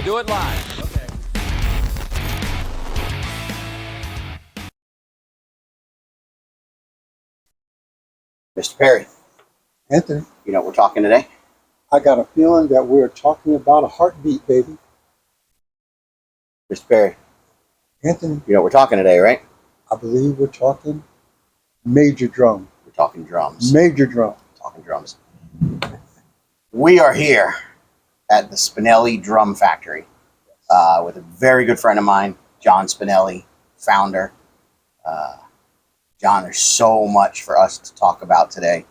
We'll do it live. Okay. Mr. Perry, Anthony, you know what we're talking today? I got a feeling that we're talking about a heartbeat, baby. Mr. Perry, Anthony, you know what we're talking today, right? I believe we're talking major drum. We're talking drums. Major drum. Talking drums. We are here at the Spinelli Drum Factory with a very good friend of mine, John Spinelli, founder. John, there's so much for us to talk about today.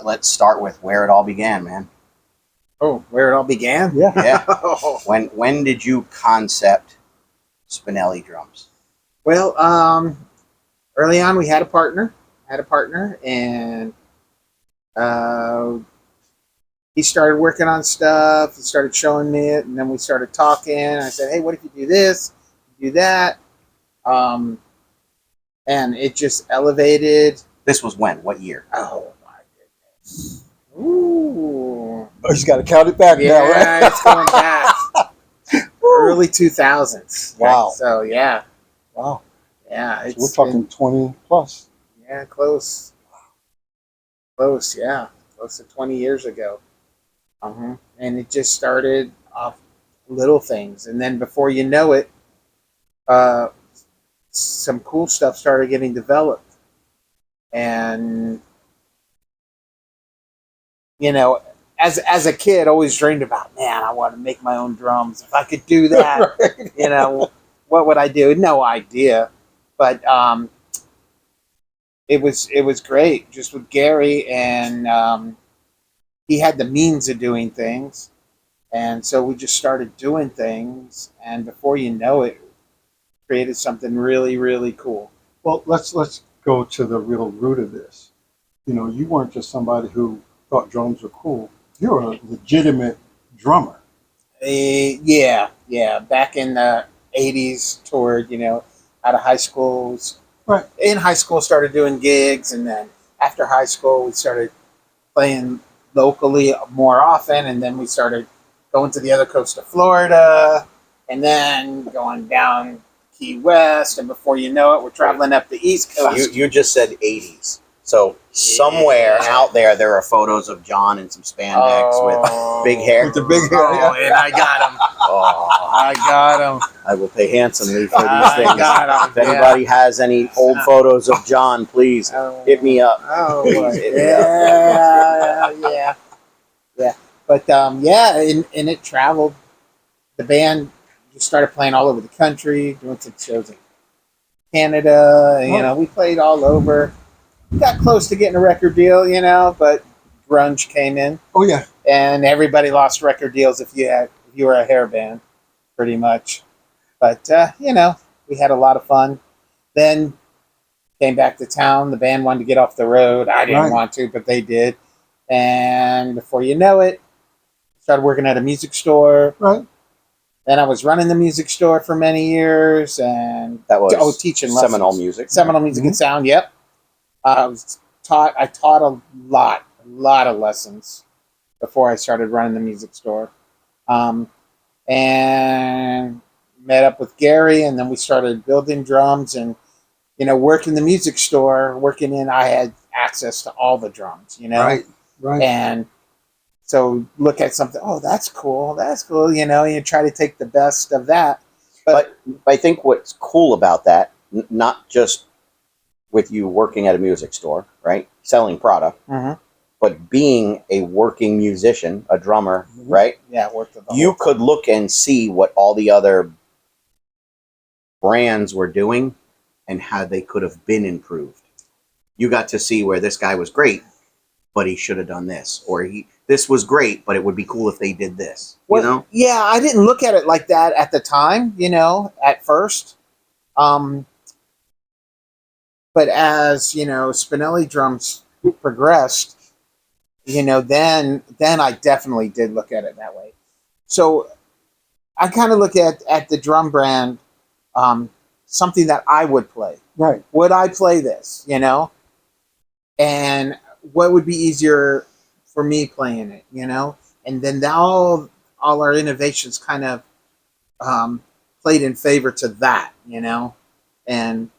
Let's start with where it all began, man. Oh, where it all began? Yeah. Yeah. When did you concept Spinelli Drums? Well, early on we had a partner, and he started working on stuff. He started showing me it, and then we started talking. I said, "Hey, what if you do this, do that?" And it just elevated. This was when? What year? Oh my goodness! Ooh, Oh, you got to count it back now, right? yeah, it's going back early 2000s. Wow. So yeah, Wow. yeah, So it's we're talking 20 plus. yeah, close, yeah, close to 20 years ago. And it just started off little things, and then before you know it, some cool stuff started getting developed. And you know, as a kid, always dreamed about, man, I want to make my own drums. If I could do that, Right. you know, what would I do? No idea, but it was great just with Gary, and he had the means of doing things, and so we just started doing things, and before you know it, created something really, really cool. Well, let's go to the real root of this. You know, you weren't just somebody who thought drums were cool. You're a legitimate drummer. Yeah. Back in the '80s, toured, out of high schools. Right. In high school, started doing gigs, and then after high school, we started playing locally more often, and then we started going to the other coast of Florida, and then going down Key West, and before you know it, we're traveling up the East Coast. You just said 80s. So somewhere out there are photos of John in some spandex with big hair. With the big hair, Oh, and I got him. Oh, I got him. I will pay handsomely for these I things. got him. If anybody has any old photos of John, please hit me up. Oh, boy. Hit me up. Yeah. But and it traveled. The band just started playing all over the country, doing some shows in Canada. And, we played all over. Got close to getting a record deal, but grunge came in, Oh, yeah. and everybody lost record deals if you were a hair band, pretty much. But we had a lot of fun. Then came back to town. The band wanted to get off the road. I didn't want to, but they did. And before you know it, started working at a music store. Right. Then I was running the music store for many years, and That was teaching lessons. Seminole Music. Seminole Music and Sound. Yep. I taught a lot of lessons before I started running the music store, and met up with Gary, and then we started building drums, and working the music store. I had access to all the drums, Right. and so look at something. Oh, that's cool. You try to take the best of that. But I think what's cool about that, not just with you working at a music store, right, selling product, but being a working musician, a drummer, right? Yeah, worked with the You whole could look and see what all the other brands were doing and how they could have been improved. You got to see where this guy was great, but he should have done this, or this was great, but it would be cool if they did this. Well, yeah, I didn't look at it like that at the time, at first. But as, Spinelli Drums progressed, then I definitely did look at it that way. So I kind of look at the drum brand, something that I would play. Right. Would I play this, And what would be easier for me playing it, And then all all our innovations kind of played in favor to that, and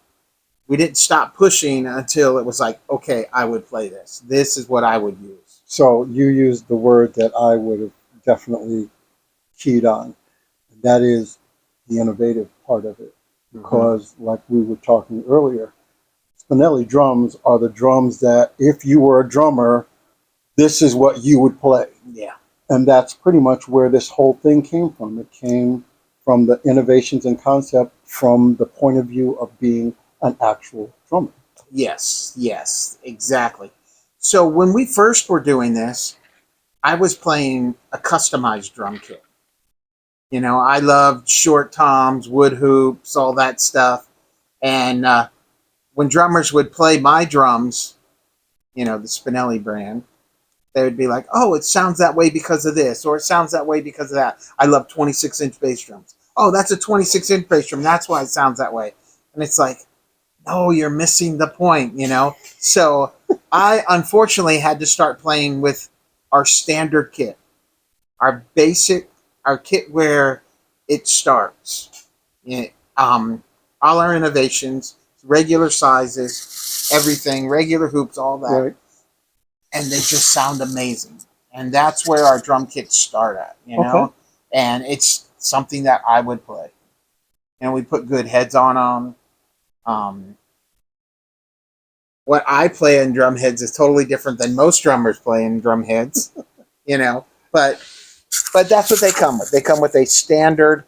we didn't stop pushing until it was like, okay, I would play this. This is what I would use. So you used the word that I would have definitely keyed on. And that is the innovative part of it. Because like we were talking earlier, Spinelli drums are the drums that if you were a drummer, this is what you would play. Yeah. And that's pretty much where this whole thing came from. It came from the innovations and concept from the point of view of being an actual drummer. Yes, exactly. So when we first were doing this, I was playing a customized drum kit. I loved short toms, wood hoops, all that stuff. And when drummers would play my drums, the Spinelli brand, they would be like, oh, it sounds that way because of this, or it sounds that way because of that. I love 26-inch bass drums. Oh, that's a 26-inch bass drum. That's why it sounds that way. And it's like, no, you're missing the point, So I unfortunately had to start playing with our standard kit, our kit where it starts. All our innovations, regular sizes, everything, regular hoops, all that. Right. And they just sound amazing. And that's where our drum kits start at, Okay. And it's something that I would play. And we put good heads on them. What I play in drum heads is totally different than most drummers play in drum heads, But that's what they come with. They come with a standard,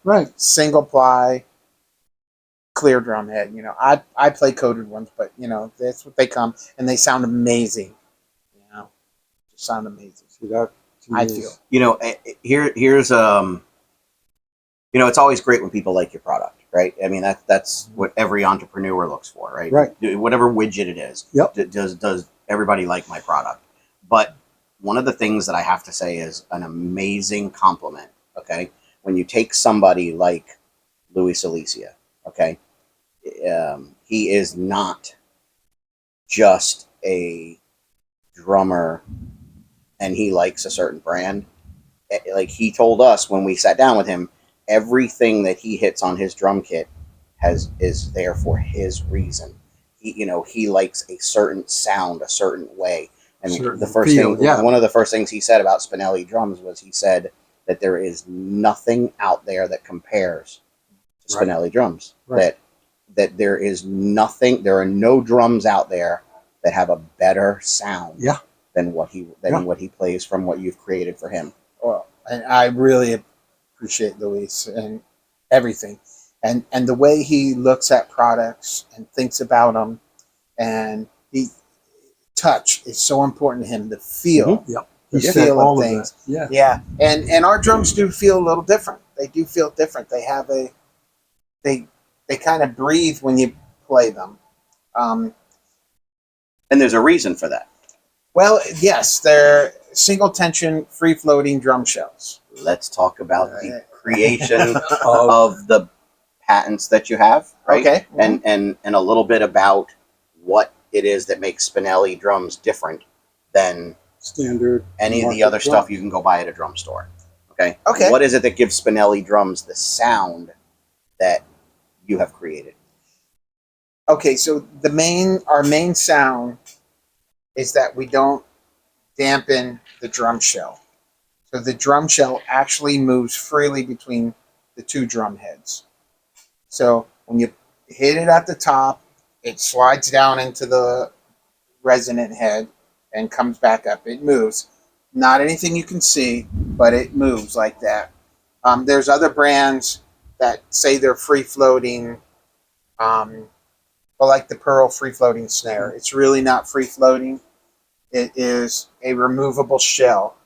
Right. single ply, clear drum head. I play coated ones, but that's what they come, and they sound amazing. Just sound amazing. See, that to me I is- feel. Here's it's always great when people like your product, right? I mean, that's what every entrepreneur looks for, right? Right. Whatever widget it is. Yep. Does everybody like my product? But one of the things that I have to say is an amazing compliment. Okay, when you take somebody like Louis Alicia, okay, he is not just a drummer and he likes a certain brand. Like he told us when we sat down with him, everything that he hits on his drum kit is there for his reason. He likes a certain sound, a certain way. And Certain the first feel, thing, yeah. one of the first things he said about Spinelli drums was he said that there is nothing out there that compares to Right. Spinelli drums. Right. That there is nothing, there are no drums out there that have a better sound Yeah. than what he plays from what you've created for him. Well, and I really appreciate Luis and everything, and the way he looks at products and thinks about them, and touch is so important to him. The feel, Mm-hmm. Yep. the He said feel all of of things. that. Yeah. Yeah, and our drums do feel a little different. They do feel different. They have they kind of breathe when you play them. And there's a reason for that. Well, yes, they're single tension, free floating drum shells. Let's talk about the creation of the patents that you have, right? Okay. And a little bit about what it is that makes Spinelli drums different than Standard. any of the market other drum. stuff you can go buy at a drum store. Okay. Okay. What is it that gives Spinelli drums the sound that you have created? Okay, so our main sound is that we don't dampen the drum shell. So the drum shell actually moves freely between the two drum heads. So when you hit it at the top, it slides down into the resonant head and comes back up. It moves. Not anything you can see, but it moves like that. There's other brands that say they're free floating, but like the Pearl free floating snare. It's really not free floating. It is a removable shell.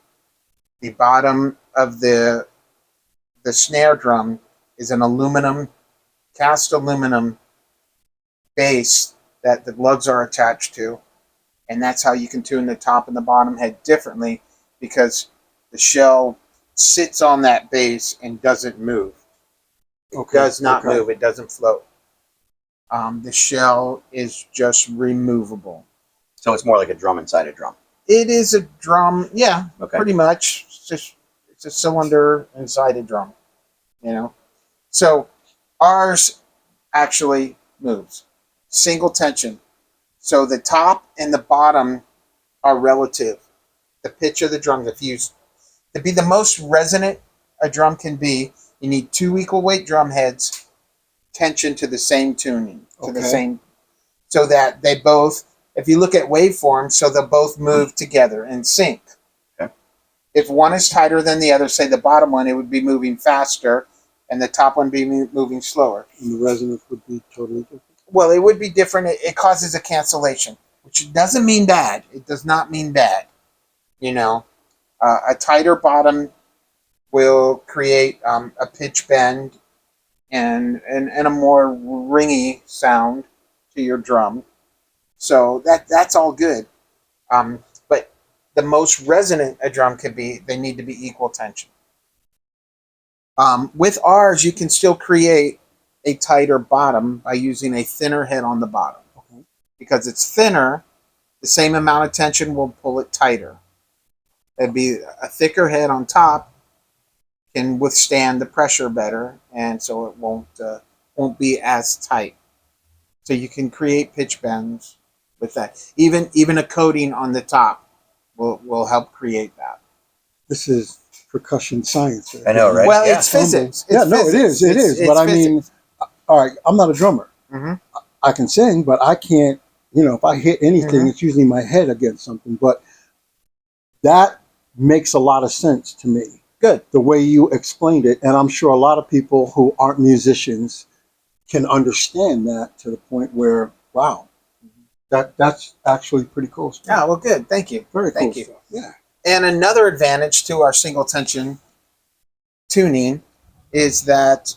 The bottom of the snare drum is an cast aluminum base that the lugs are attached to, and that's how you can tune the top and the bottom head differently, because the shell sits on that base and doesn't move. It does not move. It doesn't float. The shell is just removable. So it's more like a drum inside a drum. It is a drum, yeah, Okay. pretty much. It's just It's a cylinder inside a drum, you know. So ours actually moves. Single tension. So the top and the bottom are relative. The pitch of the drum, if you to be the most resonant a drum can be, you need 2 equal weight drum heads tension to the same tuning, to the same, so that they both, if you look at waveforms, so they'll both move together in sync. Okay. If one is tighter than the other, say the bottom one, it would be moving faster, and the top one be moving slower. And the resonance would be totally different. Well, it would be different. It causes a cancellation, which doesn't mean bad. It does not mean bad. You know, a tighter bottom will create a pitch bend and a more ringy sound to your drum. So that's all good. But the most resonant a drum could be, they need to be equal tension. With ours, you can still create a tighter bottom by using a thinner head on the bottom. Okay. Because it's thinner, the same amount of tension will pull it tighter. It'd be a thicker head on top can withstand the pressure better, and so it won't be as tight. So you can create pitch bends with that. Even a coating on the top will help create that. This is percussion science. I know, right? Well, Yeah. it's physics. Yeah, It's no, physics. it is. It's But I physics. mean, all right, I'm not a drummer. Mm-hmm. I can sing, but I can't, if I hit anything, Mhm. it's usually my head against something. But that makes a lot of sense to me, Good. the way you explained it. And I'm sure a lot of people who aren't musicians can understand that to the point where, wow, that's actually pretty cool stuff. Yeah, well, good. Thank you. Very cool Thank you. stuff. Yeah. And another advantage to our single tension tuning is that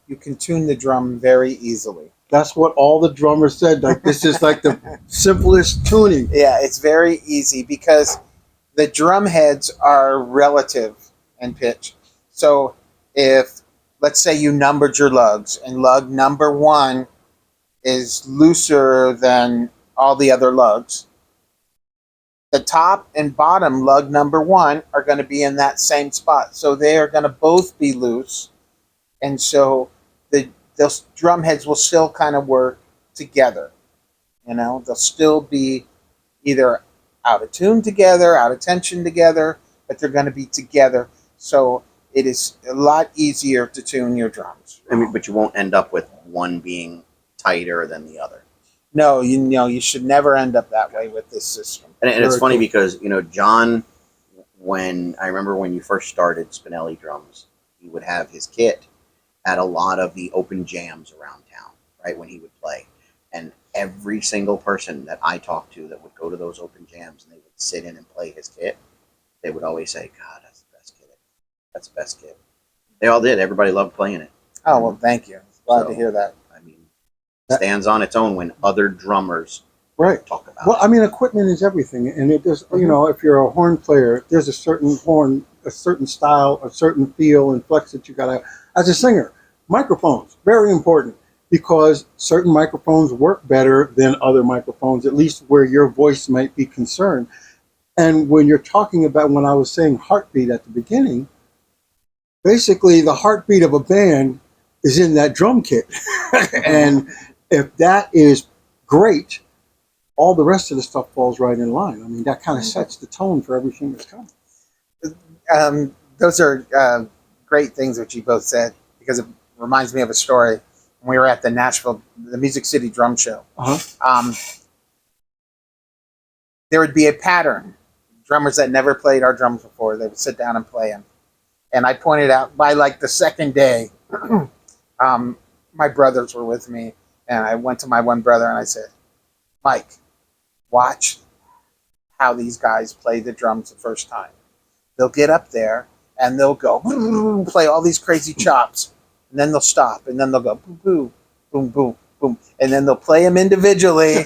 you can tune the drum very easily. That's what all the drummers said. Like, this is like the simplest tuning. Yeah, it's very easy because the drum heads are relative in pitch. So if, let's say you numbered your lugs, and lug number 1 is looser than all the other lugs, the top and bottom lug number 1 are going to be in that same spot. So they are going to both be loose. And so those drum heads will still kind of work together. They'll still be either out of tune together, out of tension together, but they're going to be together. So it is a lot easier to tune your drums. I mean, but you won't end up with one being tighter than the other. No, you should never end up that way with this system. And it's Very funny cool. because, John, when I remember when you first started Spinelli Drums, he would have his kit at a lot of the open jams around town, right, when he would play. And every single person that I talked to that would go to those open jams and they would sit in and play his kit, they would always say, God, that's the best kit. That's the best kit. They all did. Everybody loved playing it. Oh, well, thank you. Glad to So, hear that. I mean, it stands on its own when other drummers Right. talk about Well, it. I mean, equipment is everything. And it does, if you're a horn player, there's a certain horn, a certain style, a certain feel and flex that you got to have. As a singer, microphones, very important, because certain microphones work better than other microphones, at least where your voice might be concerned. And when you're talking about, when I was saying heartbeat at the beginning, basically the heartbeat of a band is in that drum kit. And if that is great, all the rest of the stuff falls right in line. I mean, that kind of sets the tone for everything that's coming. Those are great things that you both said, because it reminds me of a story. When we were at the Music City Drum Show, there would be a pattern. Drummers that never played our drums before, they would sit down and play them. And I pointed out, by like the second day, my brothers were with me, and I went to my one brother and I said, Mike, watch how these guys play the drums the first time. They'll get up there and they'll go play all these crazy chops, and then they'll stop, and then they'll go boom, boom, boom, boom, boom, and then they'll play them individually,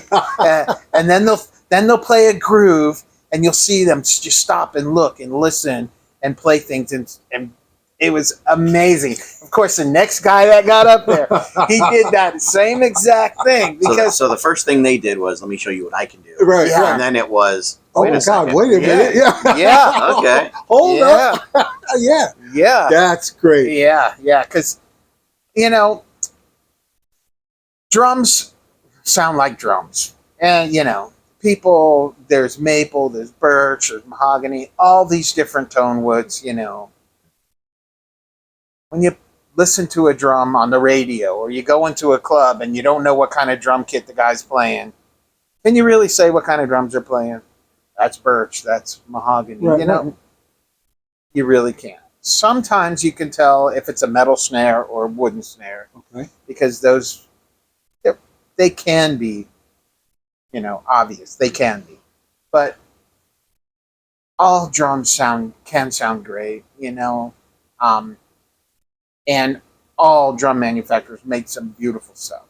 and then they'll play a groove, and you'll see them just stop and look and listen and play things, and It was amazing. Of course, the next guy that got up there, he did that same exact thing because So the first thing they did was, let me show you what I can do. Right, Yeah. right. And then it was, Oh wait my a second. God! Wait a minute! Yeah, Yeah. Okay. Hold up! Yeah, Yeah. that's great. Yeah. Yeah. Because, you know, drums sound like drums. And, you know, people, there's maple, there's birch, there's mahogany, all these different tone woods, you know. When you listen to a drum on the radio or you go into a club and you don't know what kind of drum kit the guy's playing, can you really say what kind of drums they're playing? That's birch, that's mahogany. Right, You know, right. you really can't. Sometimes you can tell if it's a metal snare or a wooden snare Okay. because those, they can be, you know, obvious. They can be. But all drums can sound great, you know. And all drum manufacturers make some beautiful stuff,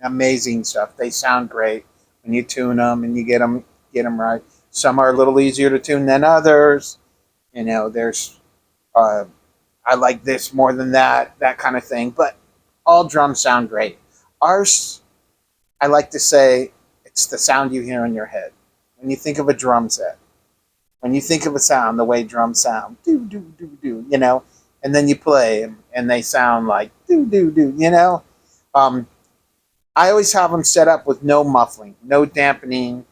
amazing stuff. They sound great when you tune them and you get them right. Some are a little easier to tune than others. You know, there's I like this more than that kind of thing. But all drums sound great. Ours, I like to say, it's the sound you hear in your head when you think of a drum set. When you think of a sound, the way drums sound, do do do do, you know, and then you play 'em and they sound like do do do, you know. I always have them set up with no muffling, no dampening.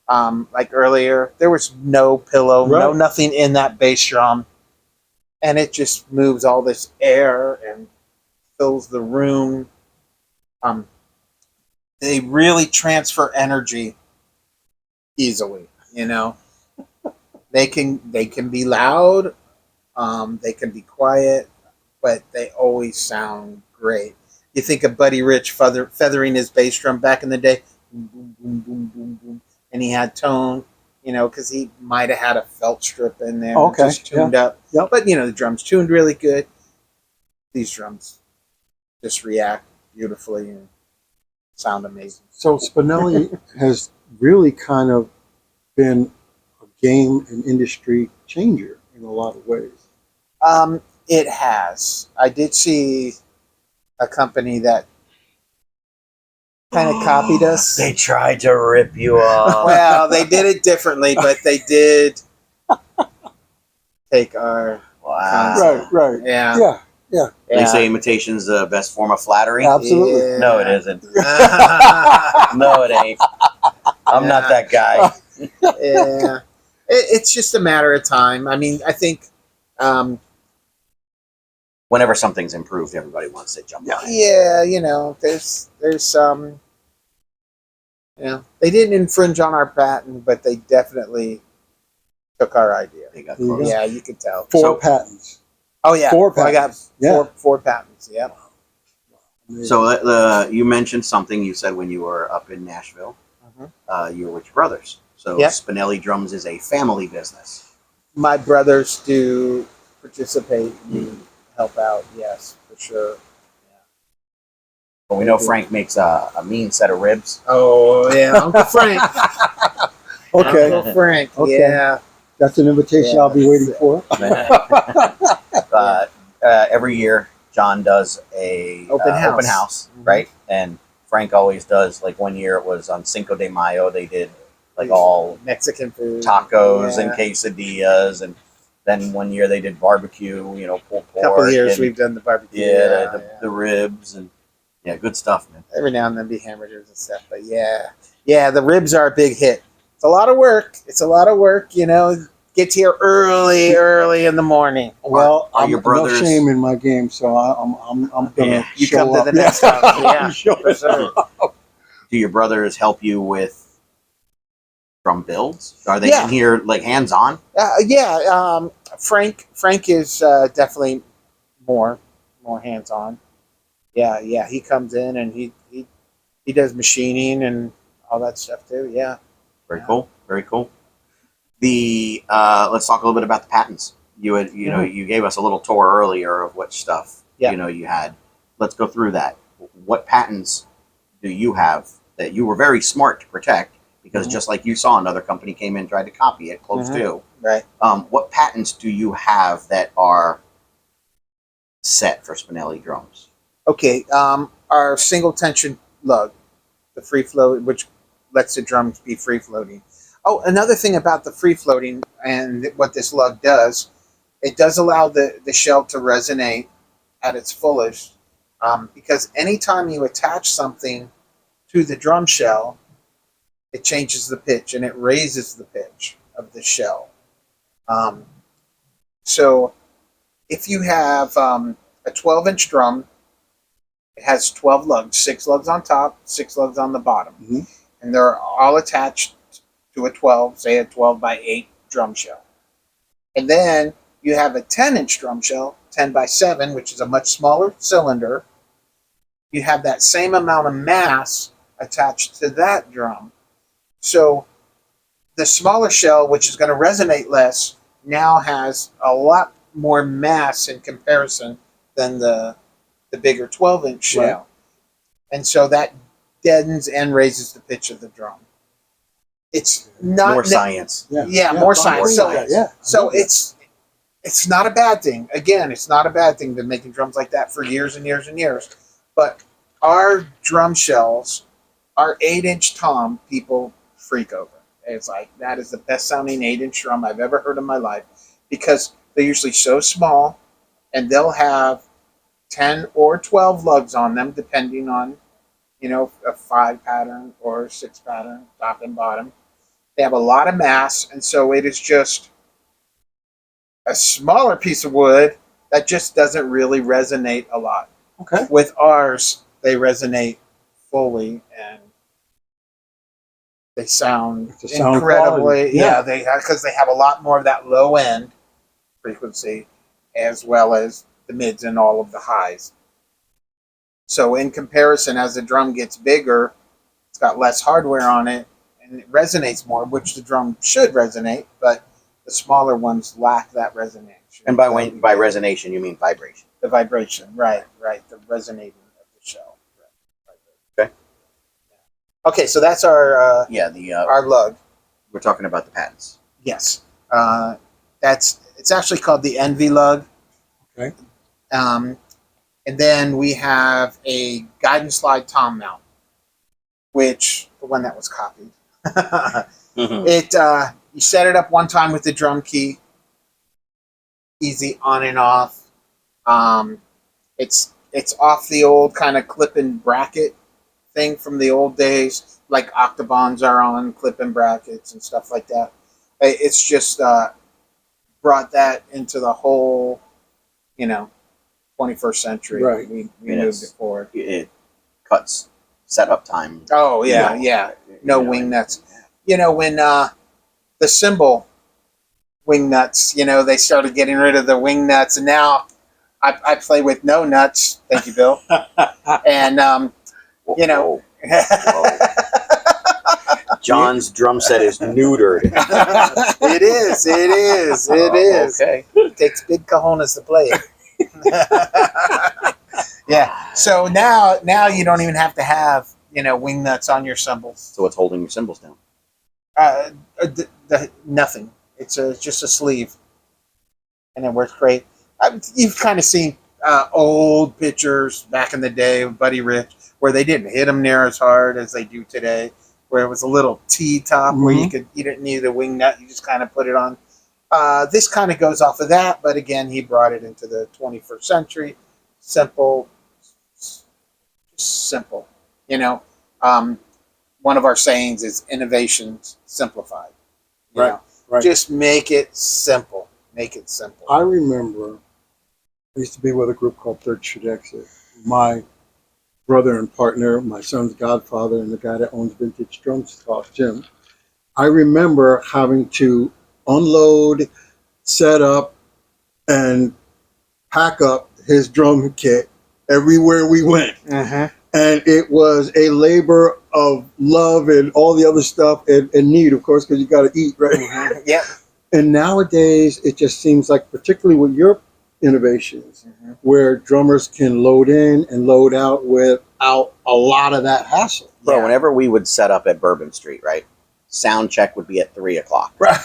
Like earlier, there was no pillow, no Right. nothing in that bass drum, and it just moves all this air and fills the room. They really transfer energy easily, you know. They can be loud, they can be quiet, but they always sound great. You think of Buddy Rich feathering his bass drum back in the day, boom, boom, boom, boom, boom, boom, and he had tone, you know, because he might have had a felt strip in there, Okay, just tuned up. Yep. But you know, the drums tuned really good. These drums just react beautifully and sound amazing. So Spinelli has really kind of been a game and industry changer in a lot of ways. It has. I did see a company that kind of copied us. They tried to rip you off. Well, they did it differently, but they did take our. Wow. Right. Yeah. Yeah. They say imitation's the best form of flattery. Absolutely. Yeah. No, it isn't. No, it ain't. I'm not that guy. Yeah. It's just a matter of time. I mean, I think. Whenever something's improved, everybody wants to jump on it. Yeah, you know, there's some. You know, they didn't infringe on our patent, but they definitely took our idea. They got There you close. go. Yeah, you could tell. Four So- patents. Oh yeah, Four I got patents. Yeah. four patents. Yep. So you mentioned something you said when you were up in Nashville. You were with your brothers. So Yep. Spinelli Drums is a family business. My brothers do participate and help out. Yes, for sure. But we know Frank makes a mean set of ribs. Oh yeah, Uncle Frank. Okay. Uncle Frank. Okay. Yeah. That's an invitation Yeah. I'll be waiting for. Every year, John does a Open house. Mhm. right? And Frank always does. Like one year, it was on Cinco de Mayo. They did like all Mexican food, tacos and Yeah. quesadillas, and then one year they did barbecue. You know, pulled pork. A couple of years and, we've done the barbecue. yeah, the ribs and good stuff, man. Every now and then be hamburgers and stuff, but yeah, the ribs are a big hit. It's a lot of work. You know, gets here early in the morning. Well, Are I'm your no brothers- shame in my game, so I'm gonna Yeah. You show come to up. the next one. Yeah, I'm sure. for sure. Do your brothers help you with drum builds? Are they Yeah. in here like hands on? Frank is definitely more hands on. Yeah, he comes in and he does machining and all that stuff too. Yeah. Very cool. Very cool. The let's talk a little bit about the patents. You gave us a little tour earlier of what stuff Yeah. you had. Let's go through that. What patents do you have that you were very smart to protect? Because just like you saw, another company came in and tried to copy it, close to. Right. What patents do you have that are set for Spinelli drums? Okay, our single tension lug, the free float, which lets the drums be free floating. Oh, another thing about the free floating and what this lug does, it does allow the shell to resonate at its fullest, because anytime you attach something to the drum shell, it changes the pitch and it raises the pitch of the shell. So if you have a 12-inch drum, it has 12 lugs, 6 lugs on top, 6 lugs on the bottom. Mm-hmm. And they're all attached to a 12, say a 12 by 8 drum shell. And then you have a 10-inch drum shell, 10 by 7, which is a much smaller cylinder. You have that same amount of mass attached to that drum. So the smaller shell, which is going to resonate less, now has a lot more mass in comparison than the bigger 12-inch shell. Right. And so that deadens and raises the pitch of the drum. It's not More science. Yeah, more science. So, Yeah. so it's not a bad thing. Again, it's not a bad thing. Been making drums like that for years and years and years. But our drum shells, our 8-inch tom, people freak over. It's like, that is the best sounding 8-inch drum I've ever heard in my life, because they're usually so small, and they'll have 10 or 12 lugs on them, depending on, a 5 pattern or 6 pattern, top and bottom. They have a lot of mass, and so it is just a smaller piece of wood that just doesn't really resonate a lot. Okay. With ours, they resonate fully, and they sound It's a sound incredibly, quality. Yeah. because they have a lot more of that low end frequency, as well as the mids and all of the highs. So in comparison, as the drum gets bigger, it's got less hardware on it, and it resonates more, which the drum should resonate, but the smaller ones lack that resonance. And by resonation, you mean vibration. The vibration, right, the resonating of the shell. Right. Okay. Okay, so that's our our lug. We're talking about the patents. Yes, it's actually called the Envy lug. Okay. And then we have a guide and slide tom mount, which the one that was copied. Mm-hmm. You set it up one time with the drum key, easy on and off. It's off the old kind of clip and bracket thing from the old days, like octobans are on clip and brackets and stuff like that. It's just brought that into the whole, 21st century. Right. We moved it forward. It cuts setup time. Oh yeah. No wing nuts. When the cymbal wing nuts, they started getting rid of the wing nuts, and now I play with no nuts. Thank you, Bill. And Whoa. John's drum set is neutered. it is. Okay. It takes big cojones to play it. Yeah. So now you don't even have to have wing nuts on your cymbals. So what's holding your cymbals down? Nothing. It's just a sleeve, and it works great. You've kind of seen old pictures back in the day of Buddy Rich, where they didn't hit them near as hard as they do today, where it was a little T-top where you didn't need a wing nut, you just kind of put it on. This kind of goes off of that, but again, he brought it into the 21st century. Simple. One of our sayings is innovation simplified. Right. Just make it simple. Make it simple. I remember I used to be with a group called Third Street Exit. My brother and partner, my son's godfather, and the guy that owns Vintage Drums, Jim. I remember having to unload, set up, and pack up his drum kit everywhere we went. Uh-huh. And it was a labor of love and all the other stuff, and need, of course, because you got to eat, right? Uh-huh. Yeah. And nowadays, it just seems like, particularly with your innovations, where drummers can load in and load out without a lot of that hassle. Bro, whenever we would set up at Bourbon Street, right? Sound check would be at 3:00. Right.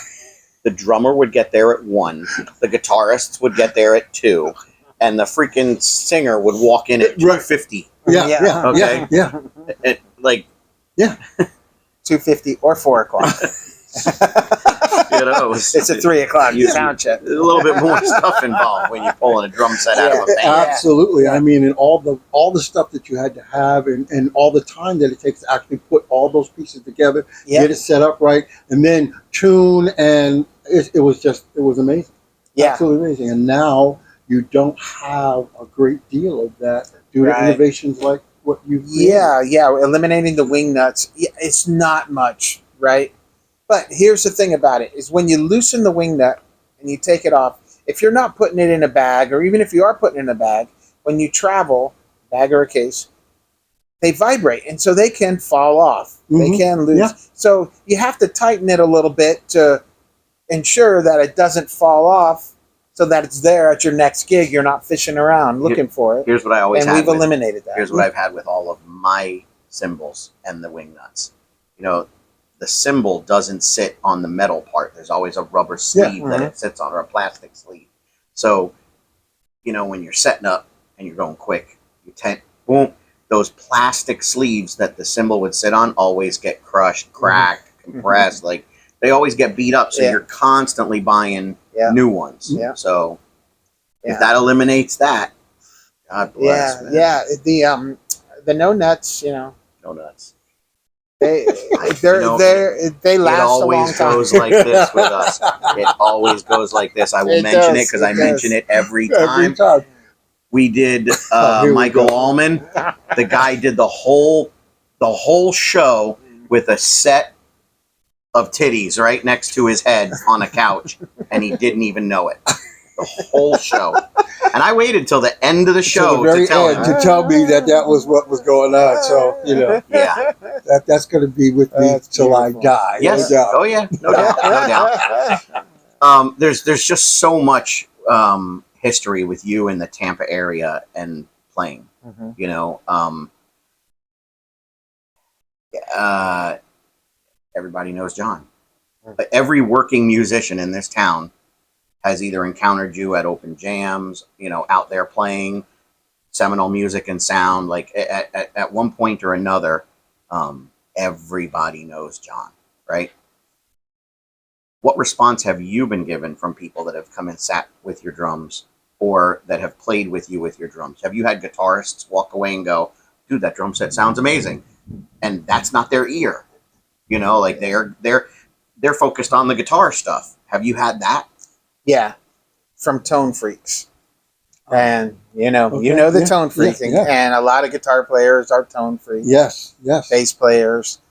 The drummer would get there at 1. The guitarists would get there at 2. and the freaking singer would walk in at Right. 250. Yeah, Yeah. yeah, Okay. yeah, It, like, 2:50 or 4 o'clock. you know, It's a 3 o'clock sound check. There's a little bit more stuff involved when you're pulling a drum set out of a yeah. band. Absolutely. I mean, and all the stuff that you had to have, and all the time that it takes to actually put all those pieces together, get it set up right, and then tune, and it was amazing. Yeah. Absolutely amazing. And now you don't have a great deal of that due to innovations like what you've created. Yeah. Eliminating the wing nuts. Yeah, it's not much, right? But here's the thing about it is when you loosen the wing nut and you take it off, if you're not putting it in a bag, or even if you are putting it in a bag, when you travel, bag or a case, they vibrate, and so they can fall off. They can lose. Yeah. So you have to tighten it a little bit to ensure that it doesn't fall off, so that it's there at your next gig. You're not fishing around looking for it. Here's what I always And had we've with- eliminated that. Here's what I've had with all of my cymbals and the wing nuts. You know, the cymbal doesn't sit on the metal part. There's always a rubber sleeve that it sits on, or a plastic sleeve. So, you know, when you're setting up and you're going quick, boom, those plastic sleeves that the cymbal would sit on always get crushed, cracked, compressed. Like, they always get beat up. So you're constantly buying new ones. Yeah. So if that eliminates that, God bless. Man. The no nuts, you know, No nuts. they know, they last it a long always time. goes like this with us. It always goes like this. I will mention it because I mention it every time. We did Michael Allman. The guy did the whole show with a set of titties right next to his head on a couch, and he didn't even know it. The whole show. And I waited till the end of the show to tell him. To tell me that was what was going on. So, you know, that's going to be with me till I die. Yes. No doubt. Oh yeah. No doubt. No doubt. There's just so much history with you in the Tampa area and playing. You know, everybody knows John. But every working musician in this town has either encountered you at open jams, you know, out there playing Seminole Music and Sound. Like at one point or another, everybody knows John, right? What response have you been given from people that have come and sat with your drums, or that have played with you with your drums? Have you had guitarists walk away and go, dude, that drum set sounds amazing, and that's not their ear, you know, like they're focused on the guitar stuff? Have you had that? Yeah, from Tone Freaks. And you know the Tone Freaks, and a lot of guitar players are Tone Freaks. Yes. Bass players.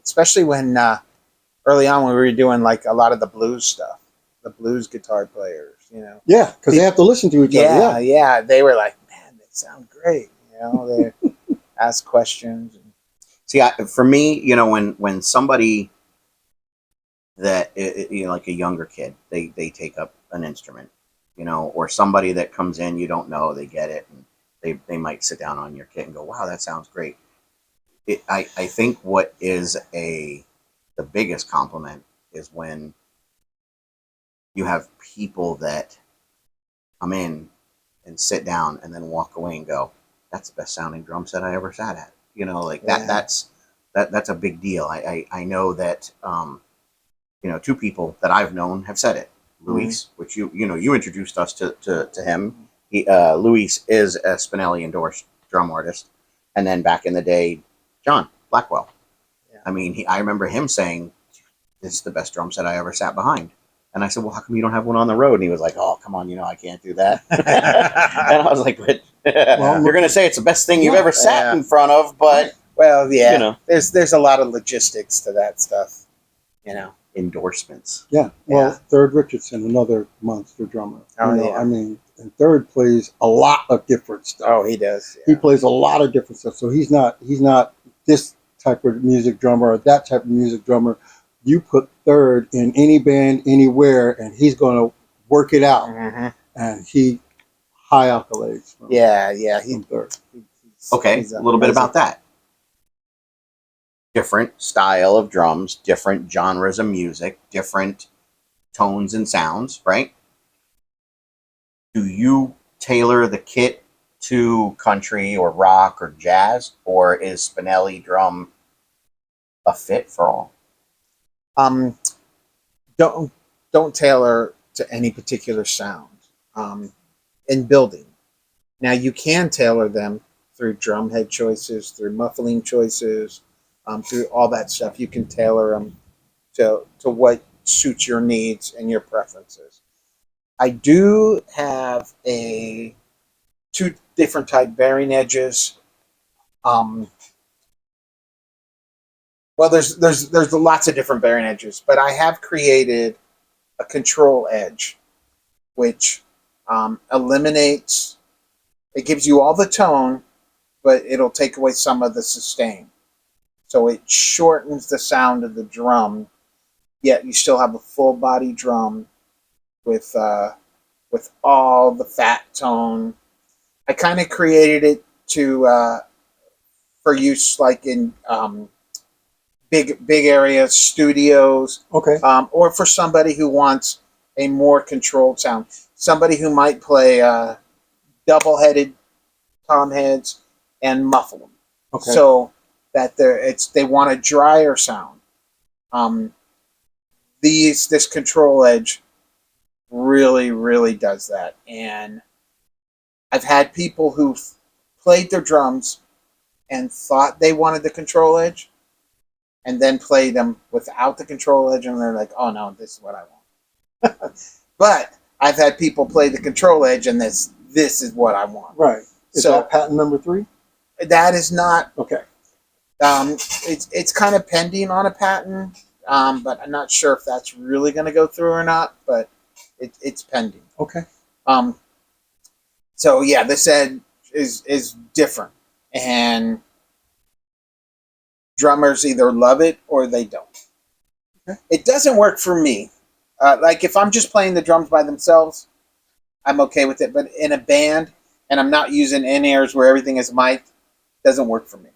Especially when early on when we were doing like a lot of the blues stuff, the blues guitar players, you know. Yeah, because they have to listen to each other. Yeah. They were like, man, they sound great. You know, they ask questions. See, for me, you know, when somebody that, you know, like a younger kid, they take up an instrument, you know, or somebody that comes in, you don't know, they get it, and they might sit down on your kit and go, wow, that sounds great. I think what is the biggest compliment is when you have people that come in and sit down and then walk away and go, that's the best sounding drum set I ever sat at. You know, like that's a big deal. I know that, you know, two people that I've known have said it. Luis, which you introduced us to him. Luis is a Spinelli endorsed drum artist, and then back in the day, John Blackwell. Yeah. I mean, I remember him saying, "This is the best drum set I ever sat behind." And I said, "Well, how come you don't have one on the road?" And he was like, "Oh, come on, you know I can't do that." And I was like, "But you're going to say it's the best thing you've ever sat in front of?" But well, you know, there's a lot of logistics to that stuff, you know. Endorsements. Yeah. Well, Third Richardson, another monster drummer. Oh, you know, I mean, and Third plays a lot of different stuff. Oh, he does. He plays a lot of different stuff. So he's not this type of music drummer or that type of music drummer. You put Third in any band, anywhere, and he's going to work it out. And he high accolades. From Third. Okay, a little bit about that. Different style of drums, different genres of music, different tones and sounds, right? do you tailor the kit to country or rock or jazz, or is Spinelli drum a fit for all? Don't tailor to any particular sound in building. Now you can tailor them through drum head choices, through muffling choices, through all that stuff. You can tailor them to what suits your needs and your preferences. I do have two different type bearing edges. Well, there's lots of different bearing edges, but I have created a control edge, which eliminates. It gives you all the tone, but it'll take away some of the sustain. So it shortens the sound of the drum, yet you still have a full body drum with all the fat tone. I kind of created it to for use like in big areas, studios, Okay. or for somebody who wants a more controlled sound. Somebody who might play double-headed tom heads and muffle them, Okay. so that they want a drier sound. This control edge really does that, and I've had people who played their drums and thought they wanted the control edge, and then play them without the control edge, and they're like, "Oh no, this is what I want." But I've had people play the control edge, and this is what I want. Right. Is So that patent number 3? that is not. Okay. It's kind of pending on a patent, but I'm not sure if that's really going to go through or not. But it's pending. Okay. So yeah, this edge is different, and drummers either love it or they don't. Okay. It doesn't work for me. Like if I'm just playing the drums by themselves, I'm okay with it. But in a band, and I'm not using in-ears where everything is mic'd, doesn't work for me.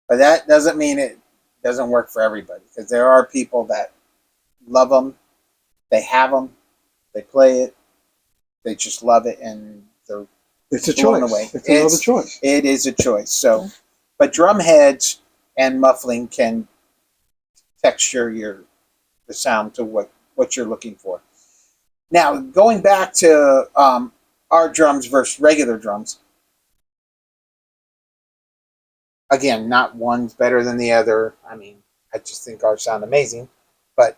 But that doesn't mean it doesn't work for everybody, because there are people that love them, they have them, they play it, they just love it, and they're It's a blown choice. away. It's another choice. It is a choice. So, but drum heads and muffling can texture the sound to what you're looking for. Now, going back to our drums versus regular drums. Again, not one's better than the other. I mean, I just think ours sound amazing. But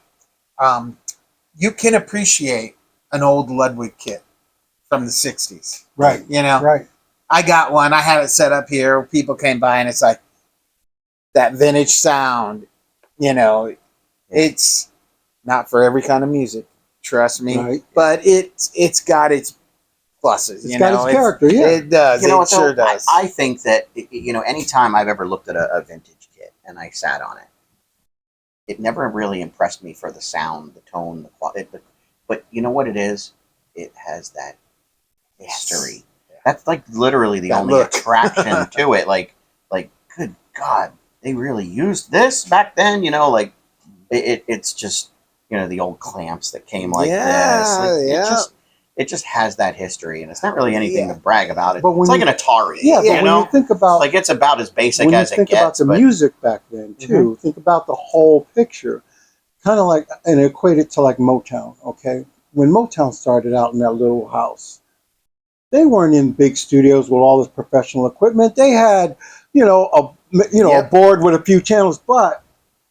you can appreciate an old Ludwig kit from the 60s. Right. You know? Right. I got one. I had it set up here. People came by, and it's like that vintage sound. You know, it's not for every kind of music. Trust me. Right. But it's got its pluses. It's got its character, yeah. It does. You know, it sure does. I think that, you know, anytime I've ever looked at a vintage kit and I sat on it, it never really impressed me for the sound, the tone, the quality. But you know what it is? It has that history. Yes. That's like literally the That only look. attraction to it. Like, good God, they really used this back then. You know, like it's just, you know, the old clamps that came like this. Like, it just has that history, and it's not really anything to brag about. It's like an Atari. Yeah, but you when know? you think about Like it's about as basic when you as it think gets. about the music back then too, think about the whole picture, kind of like, and equate it to like Motown. Okay, when Motown started out in that little house, they weren't in big studios with all this professional equipment. They had, a board with a few channels, but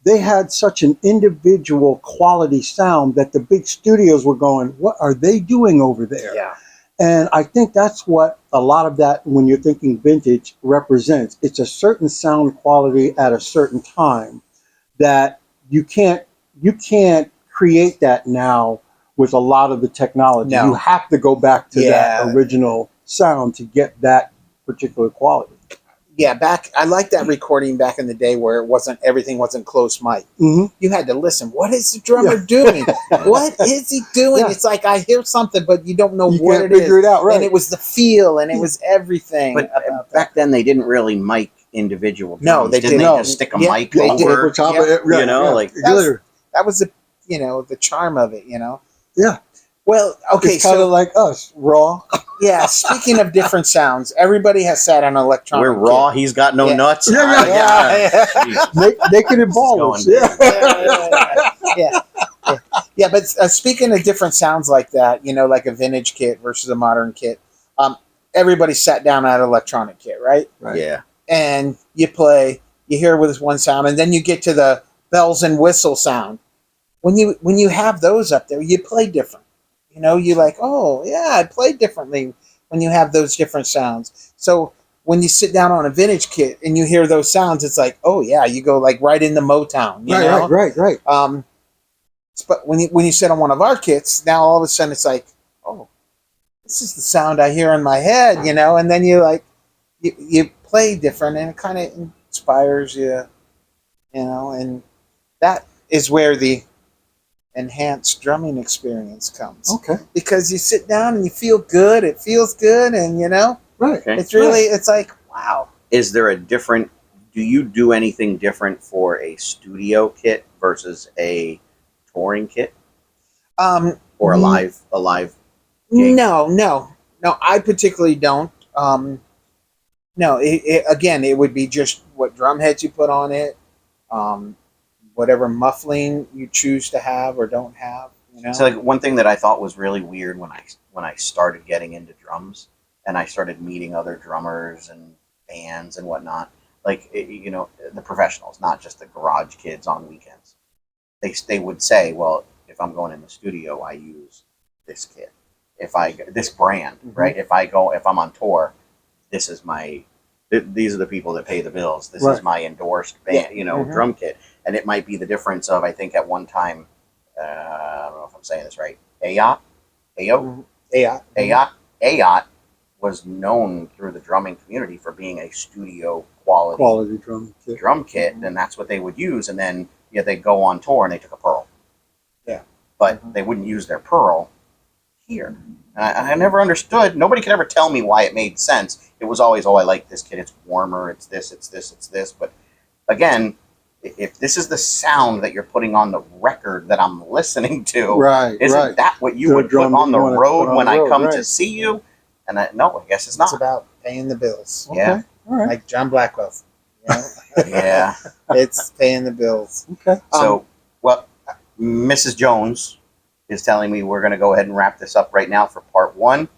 they had such an individual quality sound that the big studios were going, what are they doing over there? Yeah. And I think that's what a lot of that, when you're thinking vintage, represents. It's a certain sound quality at a certain time that you can't create that now with a lot of the technology. No. You have to go back to that original sound to get that particular quality. Yeah, I like that recording back in the day where everything wasn't close mic. Mm-hmm. You had to listen. What is the drummer doing? What is he doing? Yeah. It's like I hear something, but you don't know You what can't it figure is. it out, right? And it was the feel, and it was everything. But about back then they didn't really mic individual drums. No, they didn't. didn't. They just stick a Yeah, mic they did. over. Over top of it, you know, like that was the charm of it. You know. Yeah. Well, okay, It's kind of so like us, raw. yeah. Speaking of different sounds, everybody has sat on an electronic. We're raw. kit. He's got no Yeah. nuts. Yeah, yeah. Jeez. Naked and This is ballers. going Yeah. Yeah, but speaking of different sounds like that, like a vintage kit versus a modern kit, everybody sat down at an electronic kit, right? Right. Yeah. And you play, you hear with this one sound, and then you get to the bells and whistle sound. When you have those up there, you play different. You like, oh yeah, I play differently when you have those different sounds. So when you sit down on a vintage kit and you hear those sounds, it's like, oh yeah, you go like right into Motown. You know? Right. But when you sit on one of our kits, now all of a sudden it's like, oh, this is the sound I hear in my head, and then you play different, and it kind of inspires you, and that is where the enhanced drumming experience comes. Okay. Because you sit down and you feel good, it feels good, and Right. Okay. it's really, it's like, wow. Is there a different? Do you do anything different for a studio kit versus a touring kit or a live gig? No, I particularly don't. No, again, it would be just what drum heads you put on it, whatever muffling you choose to have or don't have. So like one thing that I thought was really weird when I started getting into drums and I started meeting other drummers and bands and whatnot, like the professionals, not just the garage kids on weekends. They would say, well, if I'm going in the studio, I use this kit. This brand, right? If I'm on tour, this is these are the people that pay the bills. This is my endorsed band, drum kit. And it might be the difference of, I think at one time, I don't know if I'm saying this right, Ayot was known through the drumming community for being a studio quality drum kit. and that's what they would use. And then they'd go on tour and they took a Pearl. Yeah. But they wouldn't use their Pearl here. And I never understood. Nobody could ever tell me why it made sense. It was always, oh, I like this kit. It's warmer. It's this, it's this, it's this. But again, if this is the sound that you're putting on the record that I'm listening to, isn't that what you would put on the road when I come to see you? And no, I guess it's not. It's about paying the bills. Okay. Yeah. All right. Like John Blackwell. Yeah. It's paying the bills. Okay. So, well, Mrs. Jones is telling me we're going to go ahead and wrap this up right now for part 1.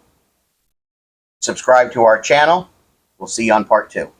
Subscribe to our channel. We'll see you on part 2.